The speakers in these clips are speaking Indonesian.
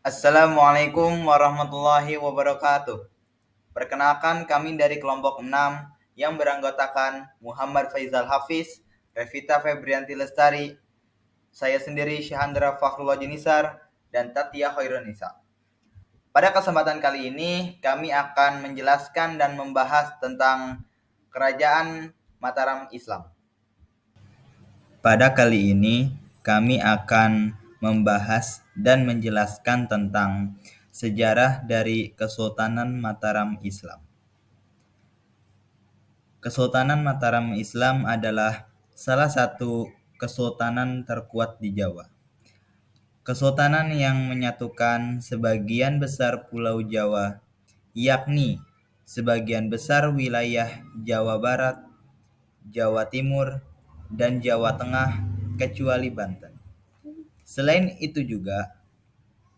Assalamualaikum warahmatullahi wabarakatuh. Perkenalkan kami dari kelompok 6 yang beranggotakan Muhammad Faizal Hafiz, Revita Febrianti Lestari, saya sendiri Syahandra Fakhrullah Jinisar, dan Tatia Khairunisa. Pada kesempatan kali ini kami akan menjelaskan dan membahas tentang Kerajaan Mataram Islam. Pada kali ini kami akan membahas dan menjelaskan tentang sejarah dari Kesultanan Mataram Islam. Kesultanan Mataram Islam adalah salah satu kesultanan terkuat di Jawa. Kesultanan yang menyatukan sebagian besar Pulau Jawa, yakni sebagian besar wilayah Jawa Barat, Jawa Timur, dan Jawa Tengah kecuali Banten. Selain itu juga,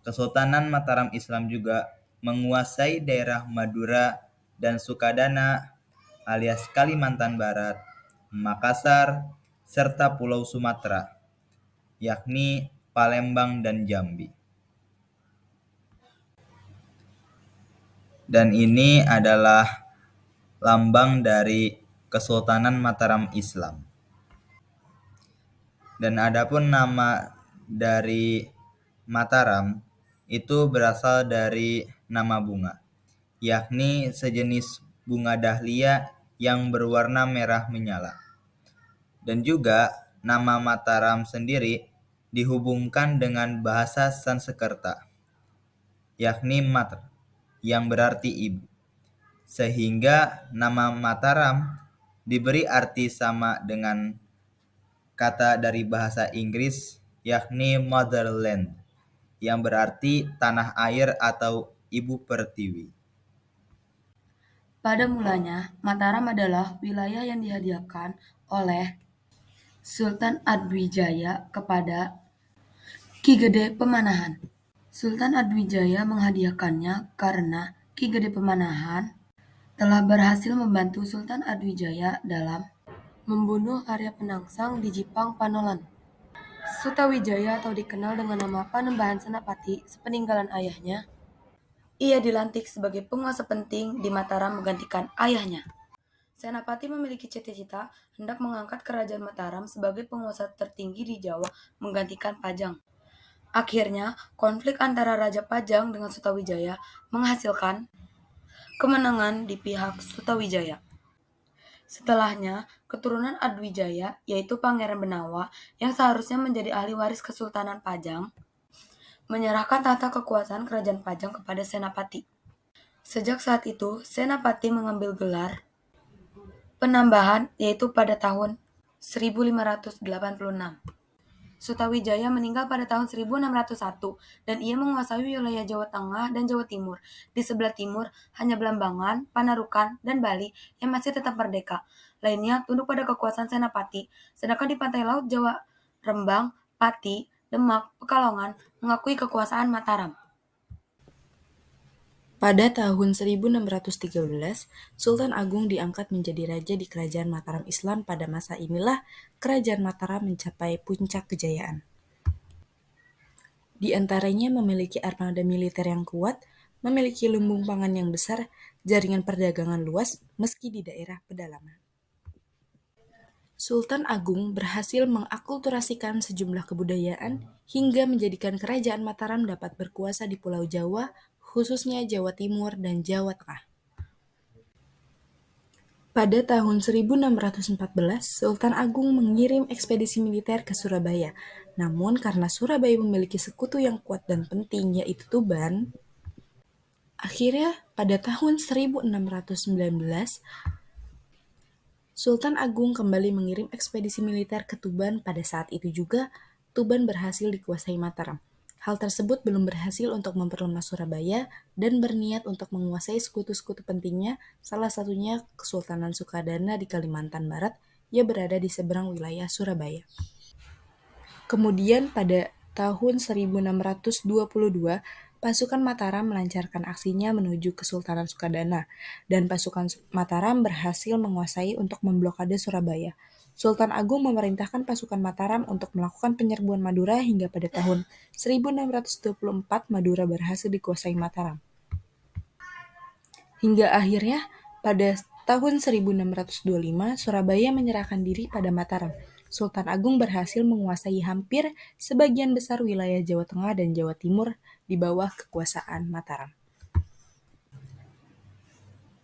Kesultanan Mataram Islam juga menguasai daerah Madura dan Sukadana alias Kalimantan Barat, Makassar, serta Pulau Sumatera, yakni Palembang dan Jambi. Dan ini adalah lambang dari Kesultanan Mataram Islam. Dan adapun nama dari Mataram itu berasal dari nama bunga, yakni sejenis bunga dahlia yang berwarna merah menyala. Dan juga nama Mataram sendiri dihubungkan dengan bahasa Sanskerta, yakni Matra, yang berarti ibu. Sehingga nama Mataram diberi arti sama dengan kata dari bahasa Inggris, yakni motherland, yang berarti tanah air atau ibu pertiwi. Pada mulanya, Mataram adalah wilayah yang dihadiahkan oleh Sultan Adwijaya kepada Ki Gede Pemanahan. Sultan Adwijaya menghadiahkannya karena Ki Gede Pemanahan telah berhasil membantu Sultan Adwijaya dalam membunuh Arya Penangsang di Jipang Panolan. Sutawijaya atau dikenal dengan nama Panembahan Senapati sepeninggalan ayahnya, ia dilantik sebagai penguasa penting di Mataram menggantikan ayahnya. Senapati memiliki cita-cita hendak mengangkat Kerajaan Mataram sebagai penguasa tertinggi di Jawa menggantikan Pajang. Akhirnya, konflik antara Raja Pajang dengan Sutawijaya menghasilkan kemenangan di pihak Sutawijaya. Setelahnya, keturunan Adwijaya, yaitu Pangeran Benawa, yang seharusnya menjadi ahli waris Kesultanan Pajang, menyerahkan tahta kekuasaan Kerajaan Pajang kepada Senapati. Sejak saat itu, Senapati mengambil gelar penambahan yaitu pada tahun 1586. Sutawijaya meninggal pada tahun 1601 dan ia menguasai wilayah Jawa Tengah dan Jawa Timur. Di sebelah timur hanya Belambangan, Panarukan, dan Bali yang masih tetap merdeka. Lainnya tunduk pada kekuasaan Senapati. Sedangkan di pantai laut Jawa, Rembang, Pati, Demak, Pekalongan mengakui kekuasaan Mataram. Pada tahun 1613, Sultan Agung diangkat menjadi raja di Kerajaan Mataram Islam. Pada masa inilah Kerajaan Mataram mencapai puncak kejayaan. Di antaranya memiliki armada militer yang kuat, memiliki lumbung pangan yang besar, jaringan perdagangan luas meski di daerah pedalaman. Sultan Agung berhasil mengakulturasikan sejumlah kebudayaan hingga menjadikan Kerajaan Mataram dapat berkuasa di Pulau Jawa, khususnya Jawa Timur dan Jawa Tengah. Pada tahun 1614, Sultan Agung mengirim ekspedisi militer ke Surabaya. Namun karena Surabaya memiliki sekutu yang kuat dan penting yaitu Tuban, akhirnya pada tahun 1619, Sultan Agung kembali mengirim ekspedisi militer ke Tuban. Pada saat itu juga, Tuban berhasil dikuasai Mataram. Hal tersebut belum berhasil untuk memperlemah Surabaya dan berniat untuk menguasai sekutu-sekutu pentingnya, salah satunya Kesultanan Sukadana di Kalimantan Barat yang berada di seberang wilayah Surabaya. Kemudian pada tahun 1622, pasukan Mataram melancarkan aksinya menuju Kesultanan Sukadana, dan pasukan Mataram berhasil menguasai untuk memblokade Surabaya. Sultan Agung memerintahkan pasukan Mataram untuk melakukan penyerbuan Madura hingga pada tahun 1624 Madura berhasil dikuasai Mataram. Hingga akhirnya pada tahun 1625 Surabaya menyerahkan diri pada Mataram. Sultan Agung berhasil menguasai hampir sebagian besar wilayah Jawa Tengah dan Jawa Timur di bawah kekuasaan Mataram.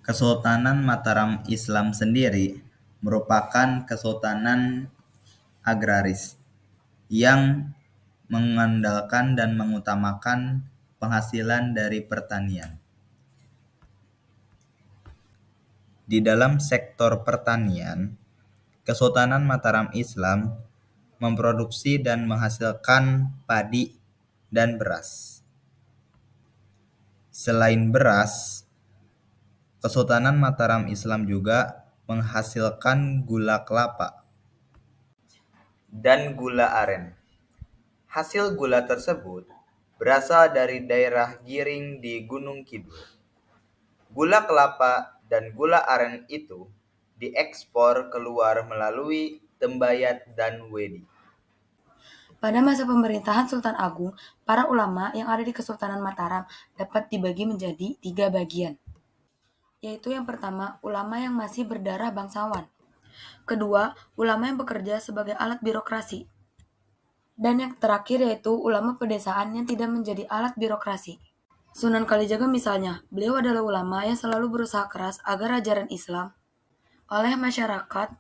Kesultanan Mataram Islam sendiri merupakan kesultanan agraris yang mengandalkan dan mengutamakan penghasilan dari pertanian. Di dalam sektor pertanian, Kesultanan Mataram Islam memproduksi dan menghasilkan padi dan beras. Selain beras, Kesultanan Mataram Islam juga menghasilkan gula kelapa dan gula aren. Hasil gula tersebut berasal dari daerah Giring di Gunung Kidul. Gula kelapa dan gula aren itu diekspor keluar melalui Tembayat dan Wedi. Pada masa pemerintahan Sultan Agung, para ulama yang ada di Kesultanan Mataram dapat dibagi menjadi 3 bagian, yaitu yang pertama, ulama yang masih berdarah bangsawan. Kedua, ulama yang bekerja sebagai alat birokrasi. Dan yang terakhir yaitu ulama pedesaan yang tidak menjadi alat birokrasi. Sunan Kalijaga misalnya, beliau adalah ulama yang selalu berusaha keras agar ajaran Islam oleh masyarakat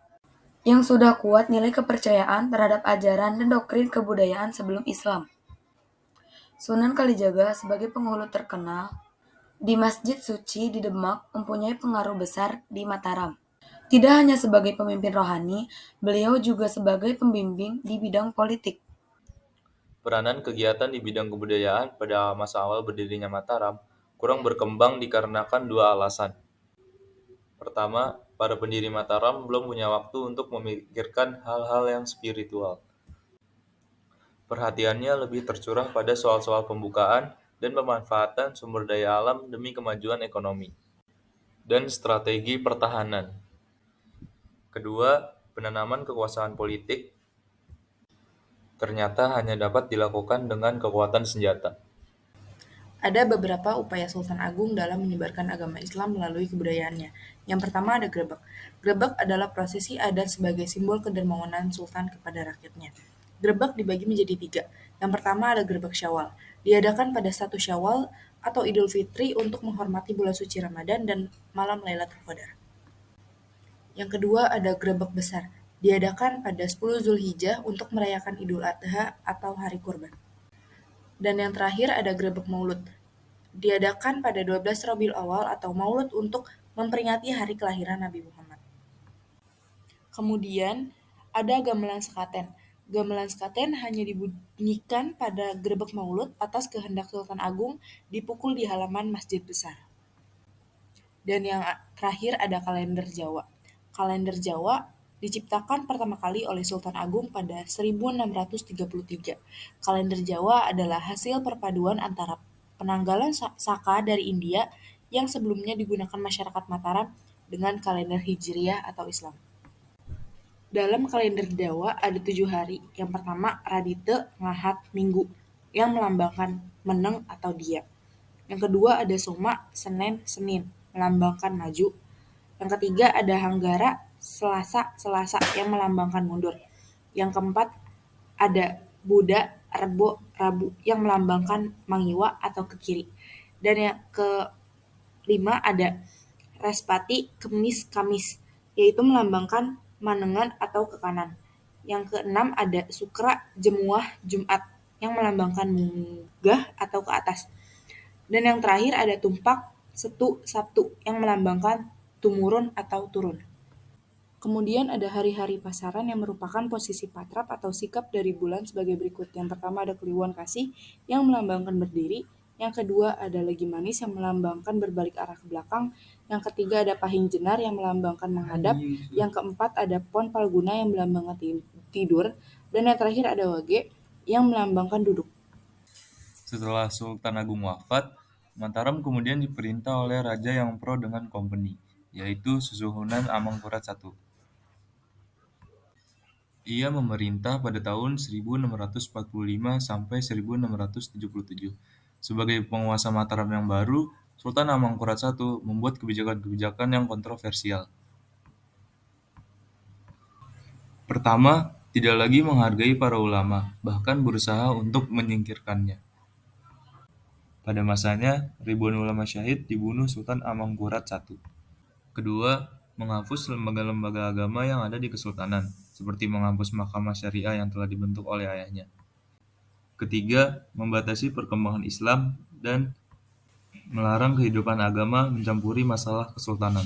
yang sudah kuat nilai kepercayaan terhadap ajaran dan doktrin kebudayaan sebelum Islam. Sunan Kalijaga sebagai penghulu terkenal di Masjid Suci di Demak mempunyai pengaruh besar di Mataram. Tidak hanya sebagai pemimpin rohani, beliau juga sebagai pembimbing di bidang politik. Peranan kegiatan di bidang kebudayaan pada masa awal berdirinya Mataram kurang berkembang dikarenakan dua alasan. Pertama, para pendiri Mataram belum punya waktu untuk memikirkan hal-hal yang spiritual. Perhatiannya lebih tercurah pada soal-soal pembukaan dan pemanfaatan sumber daya alam demi kemajuan ekonomi dan strategi pertahanan. Kedua, penanaman kekuasaan politik ternyata hanya dapat dilakukan dengan kekuatan senjata. Ada beberapa upaya Sultan Agung dalam menyebarkan agama Islam melalui kebudayaannya. Yang pertama ada grebek. Grebek adalah prosesi adat sebagai simbol kedermawanan Sultan kepada rakyatnya. Grebek dibagi menjadi 3. Yang pertama ada grebek Syawal. Diadakan pada 1 Syawal atau Idul Fitri untuk menghormati bulan suci Ramadan dan malam Lailatul Qadar. Yang kedua ada grebek besar. Diadakan pada 10 Zulhijjah untuk merayakan Idul Adha atau hari kurban. Dan yang terakhir ada grebek Maulud. Diadakan pada 12 Rabiul Awal atau Maulud untuk memperingati hari kelahiran Nabi Muhammad. Kemudian ada gamelan sekaten. Gamelan sekaten hanya dibunyikan pada grebek Maulud atas kehendak Sultan Agung dipukul di halaman masjid besar. Dan yang terakhir ada kalender Jawa. Kalender Jawa diciptakan pertama kali oleh Sultan Agung pada 1633. Kalender Jawa adalah hasil perpaduan antara penanggalan Saka dari India yang sebelumnya digunakan masyarakat Mataram dengan kalender Hijriah atau Islam. Dalam kalender Jawa ada 7 hari. Yang pertama Radite, Ngahat, Minggu yang melambangkan meneng atau diam. Yang kedua ada Soma, Senin, Senin melambangkan maju. Yang ketiga ada Hanggara, Selasa, Selasa yang melambangkan mundur. Yang keempat ada Buddha, Rebo, Rabu yang melambangkan mangiwa atau ke kiri. Dan yang kelima ada Respati, Kemis, Kamis yaitu melambangkan manengan atau ke kanan. Yang keenam ada Sukra, Jemuah, Jumat yang melambangkan munggah atau ke atas. Dan yang terakhir ada Tumpak, Setu, Sabtu yang melambangkan tumurun atau turun. Kemudian ada hari-hari pasaran yang merupakan posisi patrap atau sikap dari bulan sebagai berikut. Yang pertama ada Kliwon Kasih yang melambangkan berdiri. Yang kedua ada Legi Manis yang melambangkan berbalik arah ke belakang. Yang ketiga ada Pahing Jenar yang melambangkan menghadap. Yang keempat ada Pon Palguna yang melambangkan tidur. Dan yang terakhir ada Wage yang melambangkan duduk. Setelah Sultan Agung wafat, Mataram kemudian diperintah oleh raja yang pro dengan Company, yaitu Susuhunan Amangkurat I. Ia memerintah pada tahun 1645 sampai 1677. Sebagai penguasa Mataram yang baru, Sultan Amangkurat I membuat kebijakan-kebijakan yang kontroversial. Pertama, tidak lagi menghargai para ulama, bahkan berusaha untuk menyingkirkannya. Pada masanya, ribuan ulama syahid dibunuh Sultan Amangkurat I. Kedua, menghapus lembaga-lembaga agama yang ada di Kesultanan, seperti menghapus mahkamah syariah yang telah dibentuk oleh ayahnya. Ketiga, membatasi perkembangan Islam dan melarang kehidupan agama mencampuri masalah kesultanan.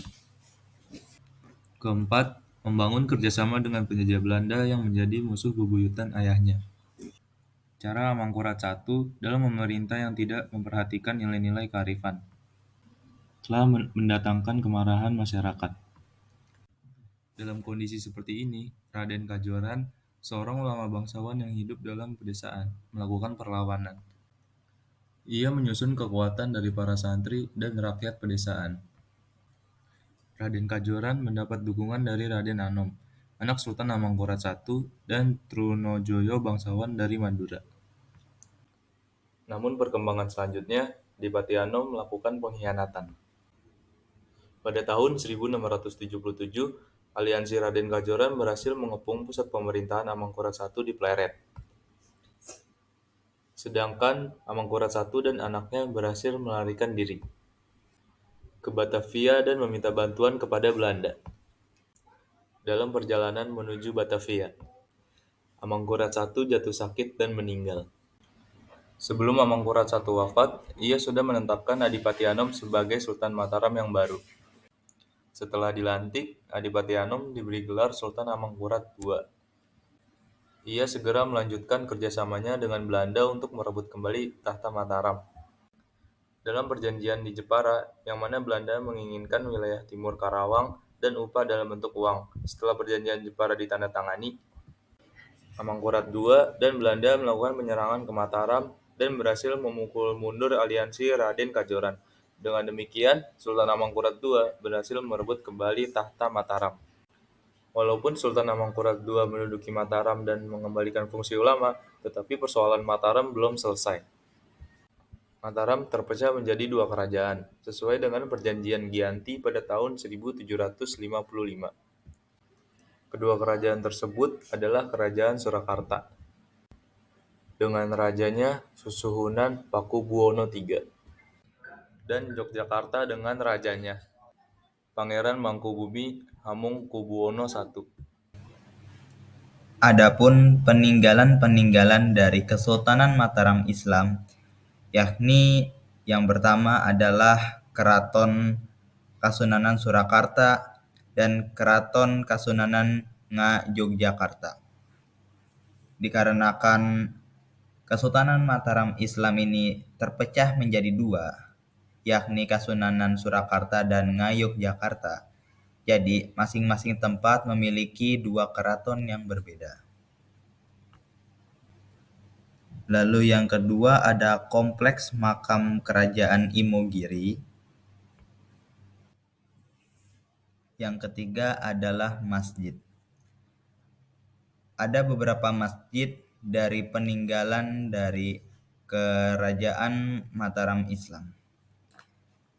Keempat, membangun kerjasama dengan penjajah Belanda yang menjadi musuh bebuyutan ayahnya. Cara Amangkurat I dalam memerintah yang tidak memperhatikan nilai-nilai kearifan telah mendatangkan kemarahan masyarakat. Dalam kondisi seperti ini, Raden Kajoran, seorang ulama bangsawan yang hidup dalam pedesaan, melakukan perlawanan. Ia menyusun kekuatan dari para santri dan rakyat pedesaan. Raden Kajoran mendapat dukungan dari Raden Anom, anak Sultan Amangkurat I, dan Trunojoyo bangsawan dari Madura. Namun perkembangan selanjutnya, Adipati Anom melakukan pengkhianatan. Pada tahun 1677, aliansi Raden Kajoran berhasil mengepung pusat pemerintahan Amangkurat I di Pleret. Sedangkan Amangkurat I dan anaknya berhasil melarikan diri ke Batavia dan meminta bantuan kepada Belanda. Dalam perjalanan menuju Batavia, Amangkurat I jatuh sakit dan meninggal. Sebelum Amangkurat I wafat, ia sudah menetapkan Adipati Anom sebagai Sultan Mataram yang baru. Setelah dilantik, Adipati Anom diberi gelar Sultan Amangkurat II. Ia segera melanjutkan kerjasamanya dengan Belanda untuk merebut kembali tahta Mataram. Dalam perjanjian di Jepara, yang mana Belanda menginginkan wilayah timur Karawang dan upah dalam bentuk uang. Setelah perjanjian Jepara ditandatangani, Amangkurat II dan Belanda melakukan penyerangan ke Mataram dan berhasil memukul mundur aliansi Raden Kajoran. Dengan demikian, Sultan Amangkurat II berhasil merebut kembali tahta Mataram. Walaupun Sultan Amangkurat II menduduki Mataram dan mengembalikan fungsi ulama, tetapi persoalan Mataram belum selesai. Mataram terpecah menjadi dua kerajaan, sesuai dengan perjanjian Giyanti pada tahun 1755. Kedua kerajaan tersebut adalah Kerajaan Surakarta, dengan rajanya Susuhunan Pakubuwono III, dan Yogyakarta dengan rajanya Pangeran Mangkubumi Hamengkubuwono I. Adapun peninggalan-peninggalan dari Kesultanan Mataram Islam, yakni yang pertama adalah Keraton Kasunanan Surakarta dan Keraton Kasunanan Yogyakarta. Dikarenakan Kesultanan Mataram Islam ini terpecah menjadi dua, yakni Kasunanan Surakarta dan Ngayogyakarta. Jadi, masing-masing tempat memiliki dua keraton yang berbeda. Lalu yang kedua ada kompleks makam kerajaan Imogiri. Yang ketiga adalah masjid. Ada beberapa masjid dari peninggalan dari Kerajaan Mataram Islam,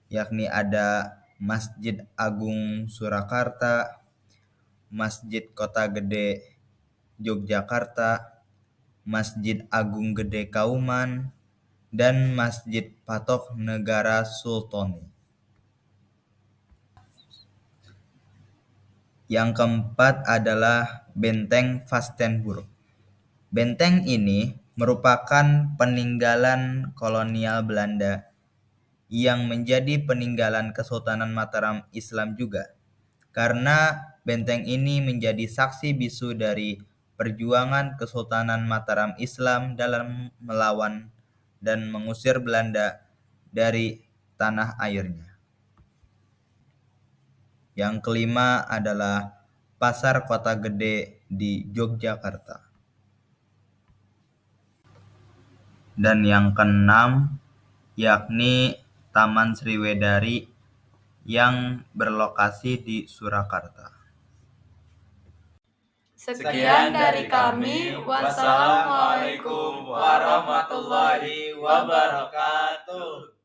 yakni ada Masjid Agung Surakarta, Masjid Kota Gede Yogyakarta, Masjid Agung Gede Kauman, dan Masjid Patok Negara Sultoni. Yang keempat adalah Benteng Vastenburg. Benteng ini merupakan peninggalan kolonial Belanda yang menjadi peninggalan Kesultanan Mataram Islam juga, karena benteng ini menjadi saksi bisu dari perjuangan Kesultanan Mataram Islam dalam melawan dan mengusir Belanda dari tanah airnya. Yang kelima adalah Pasar Kota Gede di Yogyakarta. Dan yang keenam yakni Taman Sriwedari yang berlokasi di Surakarta. Sekian dari kami. Wassalamualaikum warahmatullahi wabarakatuh.